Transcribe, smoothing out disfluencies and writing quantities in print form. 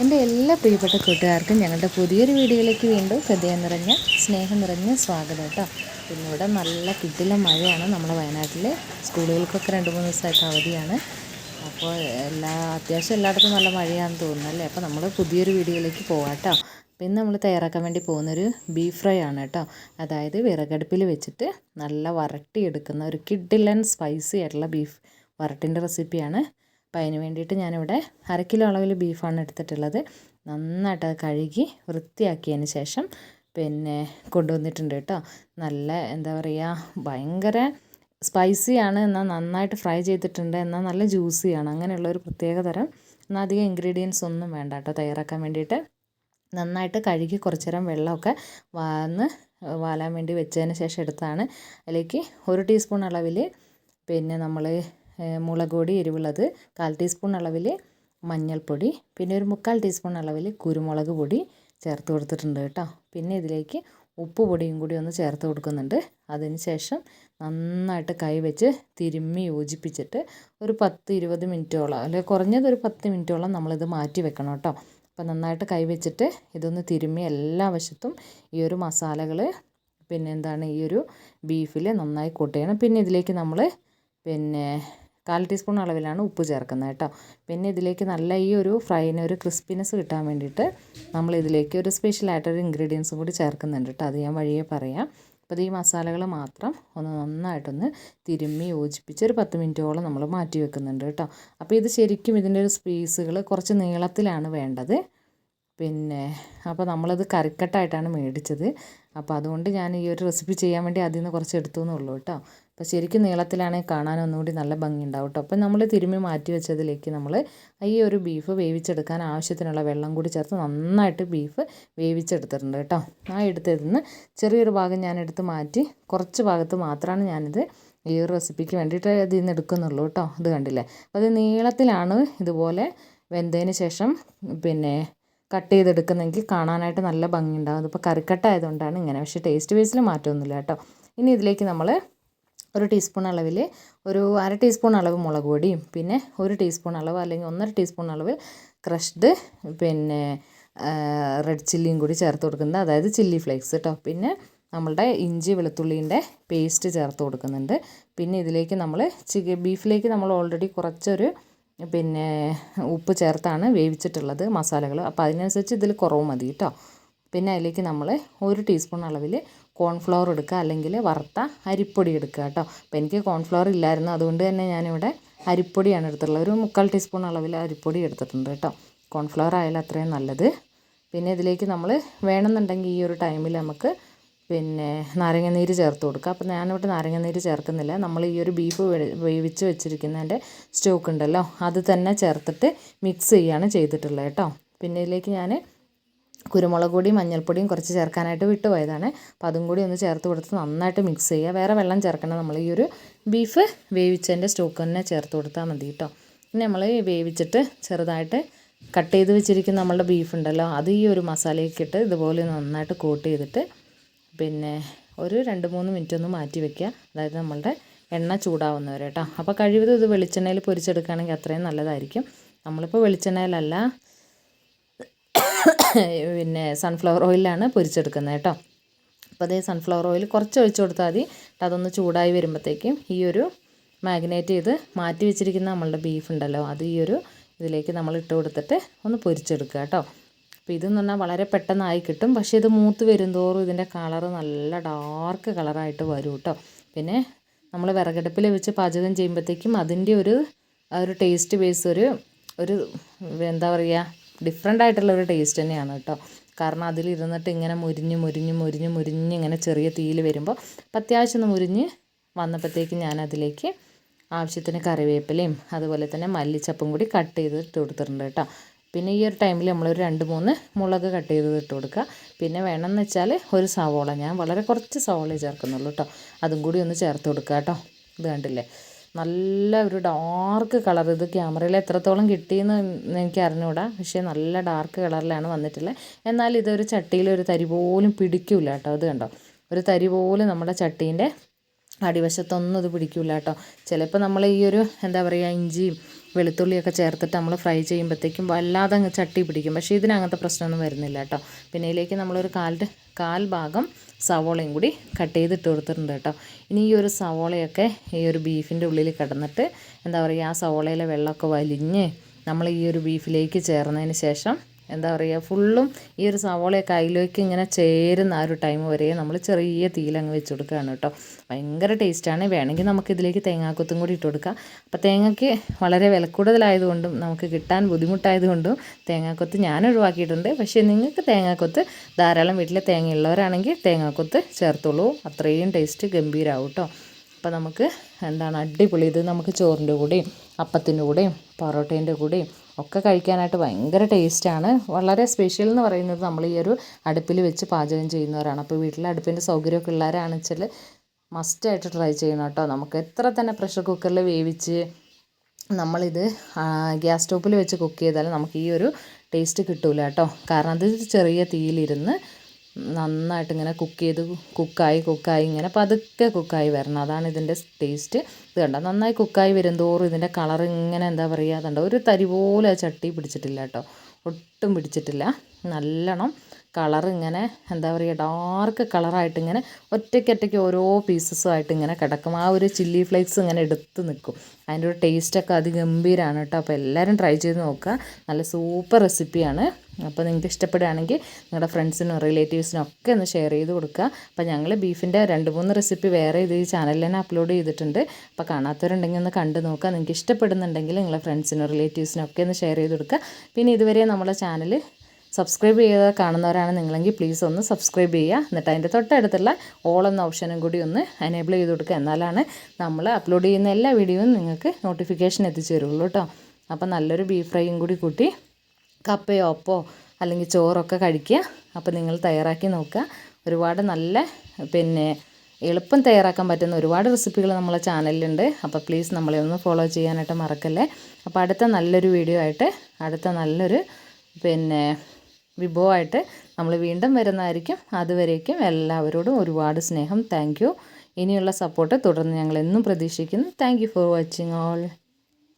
എൻ്റെ എല്ലാ പ്രിയപ്പെട്ട കൂട്ടുകാർക്കും ഞങ്ങളുടെ പുതിയൊരു വീഡിയോയിലേക്ക് വീണ്ടും ഹൃദയം നിറഞ്ഞ സ്നേഹം നിറഞ്ഞ സ്വാഗതം കേട്ടോ. പിന്നെ ഇവിടെ നല്ല കിടിലൻ മഴയാണ് നമ്മുടെ വയനാട്ടിൽ. സ്കൂളുകൾക്കൊക്കെ 2-3 ദിവസമായിട്ട് അവധിയാണ്. അപ്പോൾ അത്യാവശ്യം എല്ലായിടത്തും നല്ല മഴയാണെന്ന് തോന്നുന്നല്ലേ. അപ്പോൾ നമ്മൾ പുതിയൊരു വീഡിയോയിലേക്ക് പോകാം കേട്ടോ. പിന്നെ നമ്മൾ തയ്യാറാക്കാൻ വേണ്ടി പോകുന്നൊരു ബീഫ് ഫ്രൈ ആണ് കേട്ടോ. അതായത് വിറകടുപ്പിൽ വെച്ചിട്ട് നല്ല വരട്ടിയെടുക്കുന്ന ഒരു കിടിലൻ സ്പൈസി ആയിട്ടുള്ള ബീഫ് വരട്ടിൻ്റെ റെസിപ്പിയാണ്. അപ്പോൾ അതിന് വേണ്ടിയിട്ട് ഞാനിവിടെ 1/2 കിലോ അളവിൽ ബീഫാണ് എടുത്തിട്ടുള്ളത്. നന്നായിട്ട് അത് കഴുകി വൃത്തിയാക്കിയതിന് ശേഷം കൊണ്ടുവന്നിട്ടുണ്ട് കേട്ടോ. നല്ല എന്താ പറയുക, ഭയങ്കര സ്പൈസിയാണ്, എന്നാൽ നന്നായിട്ട് ഫ്രൈ ചെയ്തിട്ടുണ്ട്, എന്നാൽ നല്ല ജ്യൂസിയാണ്. അങ്ങനെയുള്ളൊരു പ്രത്യേക തരം. എന്നാൽ അധികം ഇൻഗ്രീഡിയൻസ് ഒന്നും വേണ്ട കേട്ടോ തയ്യാറാക്കാൻ വേണ്ടിയിട്ട്. നന്നായിട്ട് കഴുകി കുറച്ച് നേരം വെള്ളമൊക്കെ വാലാൻ വേണ്ടി വെച്ചതിന് ശേഷം എടുത്താണ്. അതിലേക്ക് 1 ടീസ്പൂൺ അളവിൽ നമ്മൾ മുളക് പൊടി എരിവുള്ളത്, 1/4 ടീസ്പൂൺ അളവിൽ മഞ്ഞൾപ്പൊടി, പിന്നെ ഒരു 3/4 ടീസ്പൂൺ അളവിൽ കുരുമുളക് പൊടി ചേർത്ത് കൊടുത്തിട്ടുണ്ട് കേട്ടോ. പിന്നെ ഇതിലേക്ക് ഉപ്പ് പൊടിയും കൂടി ഒന്ന് ചേർത്ത് കൊടുക്കുന്നുണ്ട്. അതിന് ശേഷം നന്നായിട്ട് കൈ വെച്ച് തിരുമ്മി യോജിപ്പിച്ചിട്ട് ഒരു 10-20 മിനിറ്റോളം, അല്ലെങ്കിൽ കുറഞ്ഞത് ഒരു 10 മിനിറ്റോളം നമ്മളിത് മാറ്റി വെക്കണം കേട്ടോ. അപ്പോൾ നന്നായിട്ട് കൈ വെച്ചിട്ട് ഇതൊന്ന് തിരുമ്മി എല്ലാ വശത്തും ഈ ഒരു മസാലകൾ ഈ ഒരു ബീഫിൽ നന്നായി കോട്ട് ചെയ്യണം. പിന്നെ ഇതിലേക്ക് നമ്മൾ 1/4 ടീസ്പൂൺ അളവിലാണ് ഉപ്പ് ചേർക്കുന്നത് കേട്ടോ. പിന്നെ ഇതിലേക്ക് നല്ല ഈ ഒരു ഫ്രൈന് ഒരു ക്രിസ്പിനെസ് കിട്ടാൻ വേണ്ടിയിട്ട് നമ്മൾ ഇതിലേക്ക് ഒരു സ്പെഷ്യലായിട്ടൊരു ഇൻഗ്രീഡിയൻസും കൂടി ചേർക്കുന്നുണ്ട് കേട്ടോ. അത് ഞാൻ വഴിയേ പറയാം. അപ്പോൾ ഈ മസാലകൾ മാത്രം ഒന്ന് നന്നായിട്ടൊന്ന് തിരുമ്മി യോജിപ്പിച്ച് ഒരു 10 മിനിറ്റോളം നമ്മൾ മാറ്റി വെക്കുന്നുണ്ട് കേട്ടോ. അപ്പോൾ ഇത് ശരിക്കും ഇതിൻ്റെ ഒരു പീസുകൾ കുറച്ച് നീളത്തിലാണ് വേണ്ടത്. അപ്പോൾ നമ്മളത് കറിക്കട്ടായിട്ടാണ് മേടിച്ചത്. അപ്പോൾ അതുകൊണ്ട് ഞാൻ ഈ ഒരു റെസിപ്പി ചെയ്യാൻ വേണ്ടി അതിൽ നിന്ന് കുറച്ച് എടുത്തു എന്നുള്ളൂ കേട്ടോ. അപ്പോൾ ശരിക്കും നീളത്തിലാണെങ്കിൽ കാണാൻ ഒന്നുകൂടി നല്ല ഭംഗി ഉണ്ടാവും കേട്ടോ. അപ്പോൾ നമ്മൾ തിരുമ്മി മാറ്റി വെച്ചതിലേക്ക് നമ്മൾ ഈ ഒരു ബീഫ് വേവിച്ചെടുക്കാൻ ആവശ്യത്തിനുള്ള വെള്ളം കൂടി ചേർത്ത് നന്നായിട്ട് ബീഫ് വേവിച്ചെടുത്തിട്ടുണ്ട് കേട്ടോ. ആ എടുത്തതിന് ചെറിയൊരു ഭാഗം ഞാൻ എടുത്ത് മാറ്റി കുറച്ച് ഭാഗത്ത് മാത്രമാണ് ഞാനിത് ഈ ഒരു റെസിപ്പിക്ക് വേണ്ടിയിട്ട് അതിൽ നിന്ന് എടുക്കുന്നുള്ളൂ കേട്ടോ. ഇത് കണ്ടില്ലേ. അപ്പോൾ അത് നീളത്തിലാണ് ഇതുപോലെ വെന്തതിന് ശേഷം കട്ട് ചെയ്തെടുക്കുന്നെങ്കിൽ കാണാനായിട്ട് നല്ല ഭംഗിയുണ്ടാകും. അതിപ്പോൾ കറിക്കട്ട ആയതുകൊണ്ടാണ് ഇങ്ങനെ, പക്ഷേ ടേസ്റ്റ് ബേസിൽ മാറ്റമൊന്നുമില്ല കേട്ടോ. ഇനി ഇതിലേക്ക് നമ്മൾ 1 ടീസ്പൂൺ അളവിൽ ഒരു 1/2 ടീസ്പൂൺ അളവ് മുളക് പൊടിയും, പിന്നെ 1 ടീസ്പൂൺ അളവ് അല്ലെങ്കിൽ 1.5 ടീസ്പൂൺ അളവ് ക്രഷ്ഡ് റെഡ് ചില്ലിയും കൂടി ചേർത്ത് കൊടുക്കുന്നത്, അതായത് ചില്ലി ഫ്ലേക്സ് കേട്ടോ. പിന്നെ നമ്മളുടെ ഇഞ്ചി വെളുത്തുള്ളീൻ്റെ പേസ്റ്റ് ചേർത്ത് കൊടുക്കുന്നുണ്ട്. പിന്നെ ഇതിലേക്ക് നമ്മൾ ബീഫിലേക്ക് നമ്മൾ ഓൾറെഡി കുറച്ചൊരു ഉപ്പ് ചേർത്താണ് വേവിച്ചിട്ടുള്ളത് മസാലകൾ. അപ്പോൾ അതിനനുസരിച്ച് ഇതിൽ കുറവ് മതി കേട്ടോ. പിന്നെ അതിലേക്ക് നമ്മൾ 1 ടീസ്പൂൺ അളവിൽ കോൺഫ്ലവർ എടുക്കുക, അല്ലെങ്കിൽ വറുത്ത അരിപ്പൊടി എടുക്കുക കേട്ടോ. അപ്പോൾ എനിക്ക് കോൺഫ്ലവർ ഇല്ലായിരുന്നു, അതുകൊണ്ട് തന്നെ ഞാനിവിടെ അരിപ്പൊടിയാണ് എടുത്തിട്ടുള്ളത്. ഒരു 3/4 ടീസ്പൂൺ അളവിൽ അരിപ്പൊടി എടുത്തിട്ടുണ്ട് കേട്ടോ. കോൺഫ്ലവർ ആയാലും അത്രയും നല്ലത്. പിന്നെ ഇതിലേക്ക് നമ്മൾ വേണമെന്നുണ്ടെങ്കിൽ ഈ ഒരു ടൈമിൽ നമുക്ക് നാരങ്ങാനീര് ചേർത്ത് കൊടുക്കുക. അപ്പോൾ ഞാനിവിടെ നാരങ്ങാനീര് ചേർക്കുന്നില്ല. നമ്മൾ ഈ ഒരു ബീഫ് വേവിച്ച് വെച്ചിരിക്കുന്നതിൻ്റെ സ്റ്റോക്ക് ഉണ്ടല്ലോ, അത് തന്നെ ചേർത്തിട്ട് മിക്സ് ചെയ്യുകയാണ് ചെയ്തിട്ടുള്ളത് കേട്ടോ. പിന്നെ ഇതിലേക്ക് ഞാൻ കുരുമുളക് പൊടിയും മഞ്ഞൾപ്പൊടിയും കുറച്ച് ചേർക്കാനായിട്ട് വിട്ടുപോയതാണ്. അപ്പോൾ അതും കൂടി ഒന്ന് ചേർത്ത് കൊടുത്ത് നന്നായിട്ട് മിക്സ് ചെയ്യുക. വേറെ വെള്ളം ചേർക്കണം. നമ്മൾ ഈ ഒരു ബീഫ് വേവിച്ചതിൻ്റെ സ്റ്റോക്ക് തന്നെ ചേർത്ത് കൊടുത്താൽ മതി കേട്ടോ. പിന്നെ നമ്മൾ വേവിച്ചിട്ട് ചെറുതായിട്ട് കട്ട് ചെയ്ത് വെച്ചിരിക്കുന്ന നമ്മളുടെ ബീഫ് ഉണ്ടല്ലോ, അത് ഈ ഒരു മസാലയൊക്കെ ഇട്ട് ഇതുപോലെ നന്നായിട്ട് കോട്ട് ചെയ്തിട്ട് ഒരു 2-3 മിനിറ്റ് ഒന്ന് മാറ്റി വയ്ക്കുക. അതായത് നമ്മളുടെ എണ്ണ ചൂടാവുന്നവരെ കേട്ടോ. അപ്പോൾ കഴിവതും ഇത് വെളിച്ചെണ്ണയിൽ പൊരിച്ചെടുക്കുകയാണെങ്കിൽ അത്രയും നല്ലതായിരിക്കും. നമ്മളിപ്പോൾ വെളിച്ചെണ്ണയിലല്ല, സൺഫ്ലവർ ഓയിലാണ് പൊരിച്ചെടുക്കുന്നത് കേട്ടോ. അപ്പോൾ അതേ സൺഫ്ലവർ ഓയിൽ കുറച്ച് ഒഴിച്ച് കൊടുത്താൽ മതി. അതൊന്ന് ചൂടായി വരുമ്പോഴത്തേക്കും ഈ ഒരു മാഗ്നേറ്റ് ചെയ്ത് മാറ്റി വെച്ചിരിക്കുന്ന നമ്മളുടെ ബീഫ് ഉണ്ടല്ലോ, അത് ഈ ഒരു ഇതിലേക്ക് നമ്മൾ ഇട്ട് കൊടുത്തിട്ട് ഒന്ന് പൊരിച്ചെടുക്കുക കേട്ടോ. അപ്പോൾ ഇതെന്ന് പറഞ്ഞാൽ വളരെ പെട്ടെന്നായി കിട്ടും. പക്ഷേ ഇത് മൂത്ത് വരുന്തോറും ഇതിൻ്റെ കളറ് നല്ല ഡാർക്ക് കളറായിട്ട് വരും കേട്ടോ. പിന്നെ നമ്മൾ വിറകടുപ്പിൽ വെച്ച് പാചകം ചെയ്യുമ്പോഴത്തേക്കും അതിൻ്റെ ഒരു ടേസ്റ്റ് ബേസ് ഒരു എന്താ പറയുക, ഡിഫറെൻ്റ് ആയിട്ടുള്ളൊരു ടേസ്റ്റ് തന്നെയാണ് കേട്ടോ. കാരണം അതിലിരുന്നിട്ട് ഇങ്ങനെ മുരിഞ്ഞ് ഇങ്ങനെ ചെറിയ തീയിൽ വരുമ്പോൾ അത്യാവശ്യം ഒന്ന് മുരിഞ്ഞ് വന്നപ്പോഴത്തേക്കും ഞാനതിലേക്ക് ആവശ്യത്തിന് കറിവേപ്പിലയും അതുപോലെ തന്നെ മല്ലിച്ചപ്പും കൂടി കട്ട് ചെയ്ത് ഇട്ട് കൊടുത്തിട്ടുണ്ട് കേട്ടോ. പിന്നെ ഈ ഒരു ടൈമിൽ നമ്മളൊരു 2-3 മുളക് കട്ട് ചെയ്ത് ഇട്ട് കൊടുക്കുക. പിന്നെ വേണമെന്ന് വെച്ചാൽ ഒരു സവോള, ഞാൻ വളരെ കുറച്ച് സവോള ചേർക്കുന്നുള്ളൂ കേട്ടോ, അതും കൂടി ഒന്ന് ചേർത്ത് കൊടുക്കുക കേട്ടോ. ഇത് കണ്ടില്ലേ, നല്ല ഒരു ഡാർക്ക് കളർ. ഇത് ക്യാമറയിൽ എത്രത്തോളം കിട്ടിയെന്ന് എനിക്ക് അറിഞ്ഞുകൂടാ, പക്ഷേ നല്ല ഡാർക്ക് കളറിലാണ് വന്നിട്ടുള്ളത്. എന്നാൽ ഇതൊരു ചട്ടിയിൽ ഒരു തരി പോലും പിടിക്കില്ല കേട്ടോ. ഇത് കണ്ടോ, ഒരു തരി പോലും നമ്മുടെ ചട്ടീൻ്റെ അടിവശത്തൊന്നും ഇത് പിടിക്കില്ല കേട്ടോ. ചിലപ്പോൾ നമ്മൾ ഈ ഒരു എന്താ പറയുക, ഇഞ്ചിയും വെളുത്തുള്ളിയൊക്കെ ചേർത്തിട്ട് നമ്മൾ ഫ്രൈ ചെയ്യുമ്പോഴത്തേക്കും വല്ലാതെ അങ്ങ് ചട്ടി പിടിക്കും. പക്ഷേ ഇതിനങ്ങനത്തെ പ്രശ്നമൊന്നും വരുന്നില്ല കേട്ടോ. പിന്നെ ഇതിലേക്ക് നമ്മളൊരു കാൽ ഭാഗം സവോളയും കൂടി കട്ട് ചെയ്തിട്ട് കൊടുത്തിട്ടുണ്ട് കേട്ടോ. ഇനി ഈ ഒരു സവോളയൊക്കെ ഈ ഒരു ബീഫിൻ്റെ ഉള്ളിൽ കിടന്നിട്ട് എന്താ പറയുക, ആ സവോളയിലെ വെള്ളമൊക്കെ വലിഞ്ഞ് നമ്മൾ ഈ ഒരു ബീഫിലേക്ക് ചേർന്നതിന് ശേഷം എന്താ പറയുക, ഫുള്ളും ഈ ഒരു സവോളയൊക്കെ അതിലേക്ക് ഇങ്ങനെ ചേരുന്ന ആ ഒരു ടൈം വരെ നമ്മൾ ചെറിയ തീയിലങ്ങ് വെച്ച് കൊടുക്കുകയാണ് കേട്ടോ. ഭയങ്കര ടേസ്റ്റാണ്. വേണമെങ്കിൽ നമുക്കിതിലേക്ക് തേങ്ങാക്കൊത്തും കൂടി ഇട്ട് കൊടുക്കാം. അപ്പോൾ തേങ്ങയ്ക്ക് വളരെ വില കൂടുതലായതുകൊണ്ടും നമുക്ക് കിട്ടാൻ ബുദ്ധിമുട്ടായതുകൊണ്ടും തേങ്ങാക്കൊത്ത് ഞാൻ ഒഴിവാക്കിയിട്ടുണ്ട്. പക്ഷേ നിങ്ങൾക്ക് തേങ്ങാക്കൊത്ത് ധാരാളം വീട്ടിൽ തേങ്ങയുള്ളവരാണെങ്കിൽ തേങ്ങാക്കൊത്ത് ചേർത്തോളൂ. അത്രയും ടേസ്റ്റ് ഗംഭീരമാവും കേട്ടോ. അപ്പോൾ നമുക്ക് അടിപൊളി, ഇത് നമുക്ക് ചോറിൻ്റെ കൂടെയും അപ്പത്തിൻ്റെ കൂടെയും പൊറോട്ടേൻ്റെ കൂടെയും ഒക്കെ കഴിക്കാനായിട്ട് ഭയങ്കര ടേസ്റ്റാണ്. വളരെ സ്പെഷ്യൽ എന്ന് പറയുന്നത് നമ്മൾ ഈ ഒരു അടുപ്പിൽ വെച്ച് പാചകം ചെയ്യുന്നവരാണ്. അപ്പോൾ വീട്ടിൽ അടുപ്പിൻ്റെ സൗകര്യമൊക്കെ ഉള്ളവരാണെന്ന് വെച്ചാൽ മസ്റ്റായിട്ട് ട്രൈ ചെയ്യണം കേട്ടോ. നമുക്ക് എത്ര തന്നെ പ്രഷർ കുക്കറിൽ വേവിച്ച് നമ്മളിത് ഗ്യാസ് സ്റ്റോപ്പിൽ വെച്ച് കുക്ക് ചെയ്താലും നമുക്ക് ഈ ഒരു ടേസ്റ്റ് കിട്ടില്ല കേട്ടോ. കാരണം അത് ചെറിയ തീയിലിരുന്ന് നന്നായിട്ട് ഇങ്ങനെ കുക്കായി ഇങ്ങനെ പതുക്കെ കുക്കായി വരണം. അതാണ് ഇതിൻ്റെ ടേസ്റ്റ്. ഇത് കണ്ടോ, നന്നായി കുക്കായി വരുന്തോറും ഇതിൻ്റെ കളർ ഇങ്ങനെ എന്താ പറയുക, അതുണ്ട് ഒരു തരി പോലെ ചട്ടി പിടിച്ചിട്ടില്ല കേട്ടോ, ഒട്ടും പിടിച്ചിട്ടില്ല. നല്ലോണം കളർ ഇങ്ങനെ എന്താ പറയുക, ഡാർക്ക് കളറായിട്ട് ഇങ്ങനെ ഒറ്റയ്ക്കൊറ്റയ്ക്ക് ഓരോ പീസസുമായിട്ട് ഇങ്ങനെ കിടക്കും. ആ ഒരു ചില്ലി ഫ്ലേക്സ് ഇങ്ങനെ എടുത്ത് നിൽക്കും. അതിൻ്റെ ഒരു ടേസ്റ്റൊക്കെ അതിഗംഭീരമാണ് കേട്ടോ. അപ്പോൾ എല്ലാവരും ട്രൈ ചെയ്ത് നോക്കുക. നല്ല സൂപ്പർ റെസിപ്പിയാണ്. അപ്പോൾ നിങ്ങൾക്ക് ഇഷ്ടപ്പെടുകയാണെങ്കിൽ നിങ്ങളുടെ ഫ്രണ്ട്സിനും റിലേറ്റീവ്സിനും ഒക്കെ ഒന്ന് ഷെയർ ചെയ്ത് കൊടുക്കുക. അപ്പോൾ ഞങ്ങൾ ബീഫിൻ്റെ 2-3 റെസിപ്പി വേറെ ഇത് ഈ ചാനലിൽ തന്നെ അപ്ലോഡ് ചെയ്തിട്ടുണ്ട്. അപ്പോൾ കാണാത്തവരുണ്ടെങ്കിൽ ഒന്ന് കണ്ടു നോക്കുക. നിങ്ങൾക്ക് ഇഷ്ടപ്പെടുന്നുണ്ടെങ്കിൽ നിങ്ങളുടെ ഫ്രണ്ട്സിനും റിലേറ്റീവ്സിനും ഒക്കെ ഒന്ന് ഷെയർ ചെയ്ത് കൊടുക്കുക. പിന്നെ ഇതുവരെ നമ്മുടെ ചാനൽ സബ്സ്ക്രൈബ് ചെയ്ത് കാണുന്നവരാണ് നിങ്ങളെങ്കിൽ പ്ലീസ് ഒന്ന് സബ്സ്ക്രൈബ് ചെയ്യുക. എന്നിട്ട് അതിൻ്റെ തൊട്ടടുത്തുള്ള ഓൾ എന്ന ഓപ്ഷനും കൂടി ഒന്ന് എനേബിൾ ചെയ്ത് കൊടുക്കുക. എന്നാലാണ് നമ്മൾ അപ്ലോഡ് ചെയ്യുന്ന എല്ലാ വീഡിയോയും നിങ്ങൾക്ക് നോട്ടിഫിക്കേഷൻ എത്തിച്ചു തരുള്ളൂ കേട്ടോ. അപ്പോൾ നല്ലൊരു ബീഫ് ഫ്രൈയും കൂടി കൂട്ടി കപ്പയോ അപ്പോ അല്ലെങ്കിൽ ചോറൊക്കെ കഴിക്കുക. അപ്പോൾ നിങ്ങൾ തയ്യാറാക്കി നോക്കുക. ഒരുപാട് നല്ല എളുപ്പം തയ്യാറാക്കാൻ പറ്റുന്ന ഒരുപാട് റെസിപ്പികൾ നമ്മളെ ചാനലിലുണ്ട്. അപ്പോൾ പ്ലീസ് നമ്മളെ ഒന്ന് ഫോളോ ചെയ്യാനായിട്ട് മറക്കല്ലേ. അപ്പോൾ അടുത്ത നല്ലൊരു വീഡിയോ ആയിട്ട് അടുത്ത നല്ലൊരു വിഭവമായിട്ട് നമ്മൾ വീണ്ടും വരുന്നതായിരിക്കും. അതുവരേക്കും എല്ലാവരോടും ഒരുപാട് സ്നേഹം. Thank you. ഇനിയുള്ള സപ്പോർട്ട് തുടർന്ന് ഞങ്ങൾ എന്നും പ്രതീക്ഷിക്കുന്നു. Thank you for watching all.